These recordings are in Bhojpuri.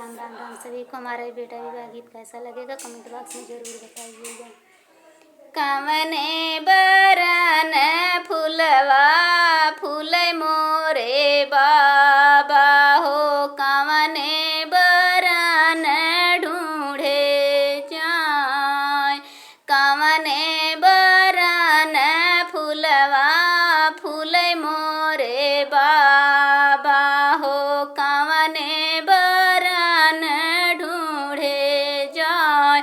राम राम राम। सभी को हमारा बेटा विवाह गीत कैसा लगेगा कमेंट बॉक्स में जरूर बताइएगा। कवने बरन फुलवा फूलै मोरे बाबा हो, कवने बरन ढूंढे जाय। कवने बरन फुलवा फूलै मोरे बाबा हो, कवने बरन ढूंढे जाय।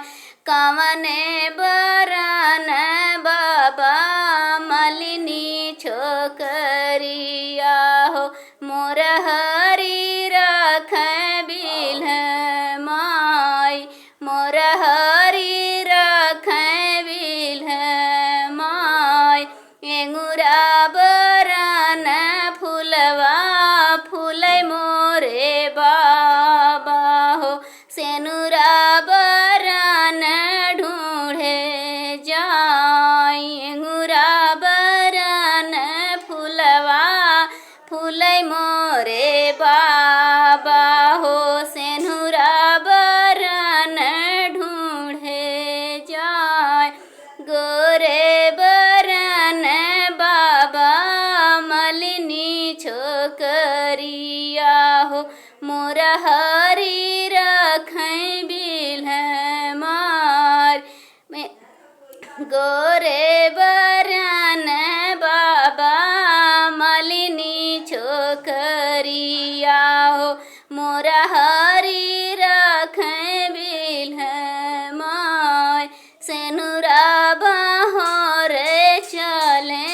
कवने बरन बाबा मलिनी छोकरिया हो, मोर हरी रख बिल माय। मोर हरी रख बिल माय। एंगुरा बरन फुलवा फूलै मोरे बाबा हो, सेनुरा बरन ढूंढे जाय। एंगुरा बरन फुलवा फूलै मोरे बाबा हो, सेनुरा बरन ढूंढे जाय। गोरे बरन बाबा मलिनी छोकरिया हो, मोर हरी रख बिल मार। गोरे बरन बाबा मलिनी छोकरिया हो, मोर हरी रख बिल माय। सेनुरा बहोर चले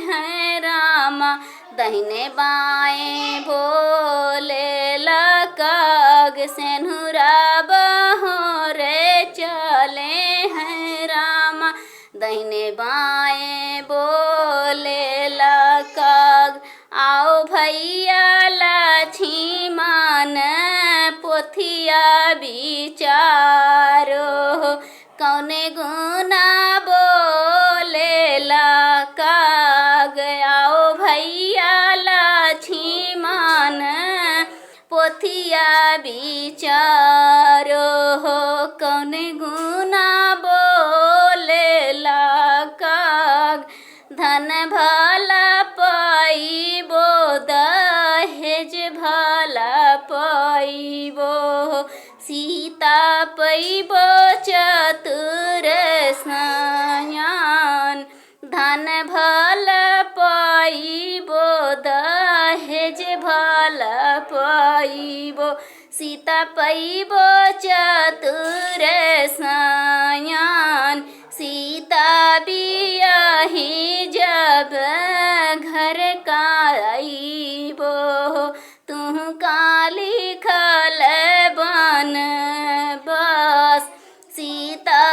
हैं रामा, दहिने बाएं बोले लकाग। सेनुरा बहोर चले हैं रामा, दहिने बाएं बोले लकाग। आओ भैया लक्ष्मण पोथिया विचारो, कौने गुना बोले लकाग। आओ भैया लक्ष्मण पोथिया विचारो, कौने गुना बोले लकाग। धन भला पाइबो दहेज भला पाइबो, सीता पाइबो चतुर सयान। धन भला पाइबो दहेज भला पाइबो, सीता पाइबो चतुर सयान। सीता बियाही जब घर का आइबो, तू का लिखल बन बस। सीता